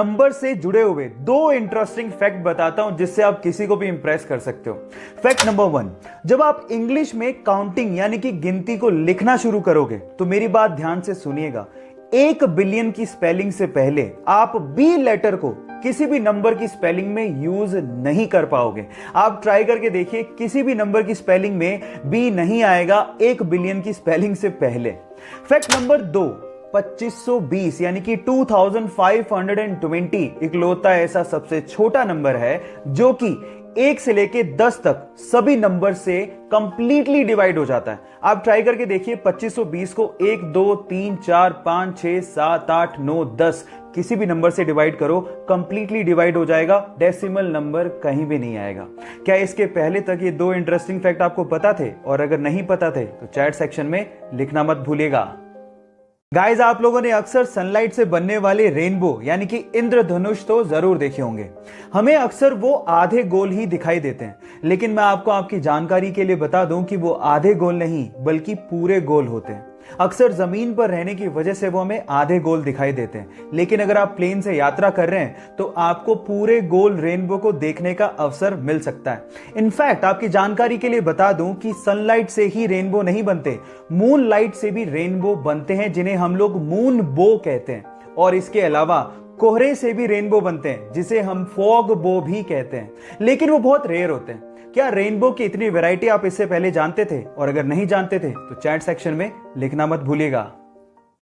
Number से जुड़े हुए दो इंटरेस्टिंग फैक्ट बताता हूं जिससे आप किसी को भी इंप्रेस कर सकते हो। फैक्ट नंबर 1, जब आप इंग्लिश में काउंटिंग यानी कि गिनती को लिखना शुरू करोगे तो मेरी बात ध्यान से सुनिएगा, 1 बिलियन की स्पेलिंग से पहले आप बी लेटर को किसी भी नंबर की स्पेलिंग में यूज नहीं कर पाओगे। आप ट्राई करके देखिए, किसी भी नंबर की स्पेलिंग में बी नहीं आएगा 1 बिलियन की स्पेलिंग से पहले। फैक्ट नंबर 2, 2520 यानी कि 2520 इकलौता ऐसा सबसे छोटा नंबर है जो कि 1 से लेके 10 तक सभी नंबर से कंप्लीटली डिवाइड हो जाता है। आप ट्राई करके देखिए, 2520 को 1 2 3 4 5 6 7 8 9 10 किसी भी नंबर से डिवाइड करो, कंप्लीटली डिवाइड हो जाएगा, डेसिमल नंबर कहीं भी नहीं आएगा। क्या इसके पहले तक ये दो इंटरेस्टिंग फैक्ट आपको पता थे? और अगर नहीं पता थे तो चैट सेक्शन में लिखना मत भूलिएगा। गाइज, आप लोगों ने अक्सर सनलाइट से बनने वाले रेनबो यानी कि इंद्रधनुष तो जरूर देखे होंगे। हमें अक्सर वो आधे गोल ही दिखाई देते हैं, लेकिन मैं आपको आपकी जानकारी के लिए बता दूं कि वो आधे गोल नहीं बल्कि पूरे गोल होते हैं। अक्सर जमीन पर रहने की वजह से वो हमें आधे गोल दिखाई देते हैं, लेकिन अगर आप प्लेन से यात्रा कर रहे हैं तो आपको पूरे गोल रेनबो को देखने का अवसर मिल सकता है। इनफैक्ट आपकी जानकारी के लिए बता दूं कि सनलाइट से ही रेनबो नहीं बनते, मून लाइट से भी रेनबो बनते हैं जिन्हें हम लोग मून बो कहते हैं। और इसके अलावा कोहरे से भी रेनबो बनते हैं जिसे हम फॉग बो भी कहते हैं, लेकिन वो बहुत रेयर होते हैं। क्या रेनबो की इतनी वैरायटी आप इससे पहले जानते थे? और अगर नहीं जानते थे तो चैट सेक्शन में लिखना मत भूलिएगा।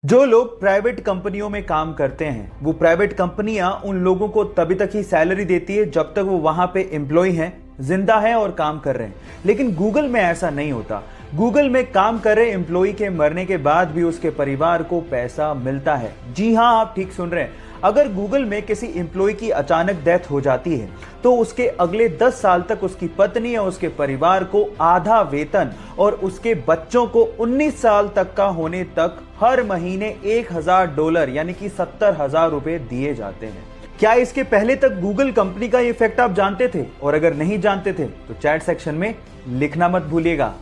जो लोग प्राइवेट कंपनियों में काम करते हैं, वो प्राइवेट कंपनियां उन लोगों को तभी तक ही सैलरी देती है जब तक वो वहां पे एम्प्लॉय हैं, जिंदा है और काम कर रहे हैं। लेकिन गूगल में ऐसा नहीं होता। गूगल में काम कर रहे एम्प्लॉय के मरने के बाद भी उसके परिवार को पैसा मिलता है। जी हां, आप ठीक सुन रहे हैं। अगर गूगल में किसी एम्प्लॉय की अचानक डेथ हो जाती है तो उसके अगले 10 साल तक उसकी पत्नी या उसके परिवार को आधा वेतन और उसके बच्चों को 19 साल तक का होने तक हर महीने $1000 यानी कि 70,000 रुपए दिए जाते हैं। क्या इसके पहले तक गूगल कंपनी का ये फैक्ट आप जानते थे? और अगर नहीं जानते थे तो चैट सेक्शन में लिखना मत भूलिएगा।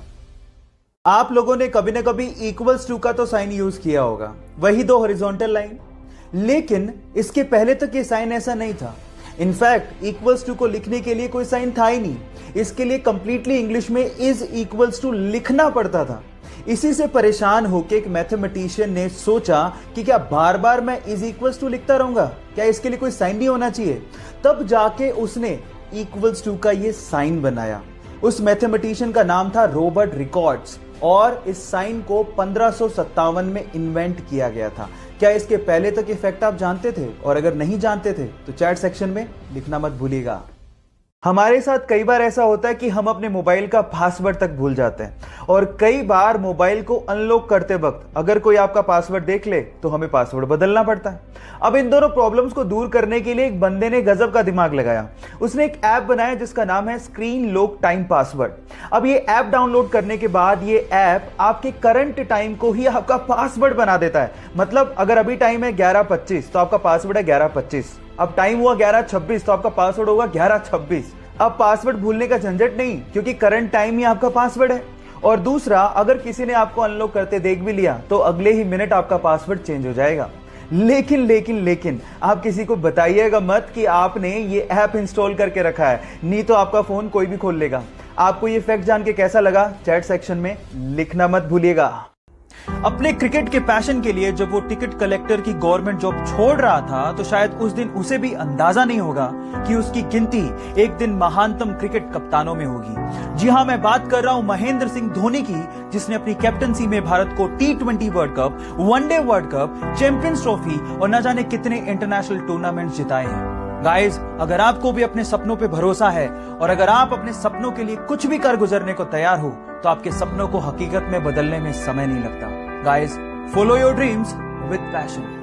आप लोगों ने कभी ना कभी इक्वल्स टू का तो साइन यूज किया होगा, वही दो हॉरिजॉन्टल लाइन, लेकिन इसके पहले तक ये साइन ऐसा नहीं था। इनफैक्ट इक्वल्स टू को लिखने के लिए कोई साइन था ही नहीं। इसके लिए कंप्लीटली इंग्लिश में इज इक्वल्स टू लिखना पड़ता था। इसी से परेशान होकर एक मैथमेटिशियन ने सोचा कि क्या बार बार मैं इज इक्वल्स टू लिखता रहूंगा, क्या इसके लिए कोई साइन नहीं होना चाहिए? तब जाके उसने इक्वल्स टू का ये साइन बनाया। उस मैथमेटिशियन का नाम था रॉबर्ट रिकॉर्ड्स और इस साइन को 1557 में इन्वेंट किया गया था। क्या इसके पहले तक ये फैक्ट आप जानते थे? और अगर नहीं जानते थे तो चैट सेक्शन में लिखना मत भूलिएगा। हमारे साथ कई बार ऐसा होता है कि हम अपने मोबाइल का पासवर्ड तक भूल जाते हैं, और कई बार मोबाइल को अनलॉक करते वक्त अगर कोई आपका पासवर्ड देख ले तो हमें पासवर्ड बदलना पड़ता है। अब इन दोनों प्रॉब्लम्स को दूर करने के लिए एक बंदे ने गजब का दिमाग लगाया। उसने एक ऐप बनाया जिसका नाम है स्क्रीन लॉक टाइम पासवर्ड। अब ये ऐप डाउनलोड करने के बाद ये ऐप आपके करंट टाइम को ही आपका पासवर्ड बना देता है। मतलब अगर अभी टाइम है 11:25 तो आपका पासवर्ड है 11:25। अब टाइम हुआ 11:26 तो आपका पासवर्ड होगा 11:26। अब पासवर्ड भूलने का झंझट नहीं, क्योंकि करंट टाइम ही आपका पासवर्ड है। और दूसरा, अगर किसी ने आपको अनलॉक करते देख भी लिया तो अगले ही मिनट आपका पासवर्ड चेंज हो जाएगा। लेकिन आप किसी को बताइएगा मत कि आपने ये ऐप इंस्टॉल करके रखा है, नहीं तो आपका फोन कोई भी खोल लेगा। आपको ये फैक्ट जान के कैसा लगा? चैट सेक्शन में लिखना मत भूलिएगा। अपने क्रिकेट के पैशन के लिए जब वो टिकट कलेक्टर की गवर्नमेंट जॉब छोड़ रहा था तो शायद उस दिन उसे भी अंदाजा नहीं होगा कि उसकी गिनती एक दिन महानतम क्रिकेट कप्तानों में होगी। जी हां, मैं बात कर रहा हूं महेंद्र सिंह धोनी की, जिसने अपनी कैप्टनसी में भारत को T20 world cup, one day world cup, champions trophy और न जाने कितने इंटरनेशनल टूर्नामेंट जिताए हैं। गाइज, अगर आपको भी अपने सपनों पे भरोसा है और अगर आप अपने सपनों के लिए कुछ भी कर गुजरने को तैयार हो तो आपके सपनों को हकीकत में बदलने में समय नहीं लगता। Guys, follow your dreams with passion.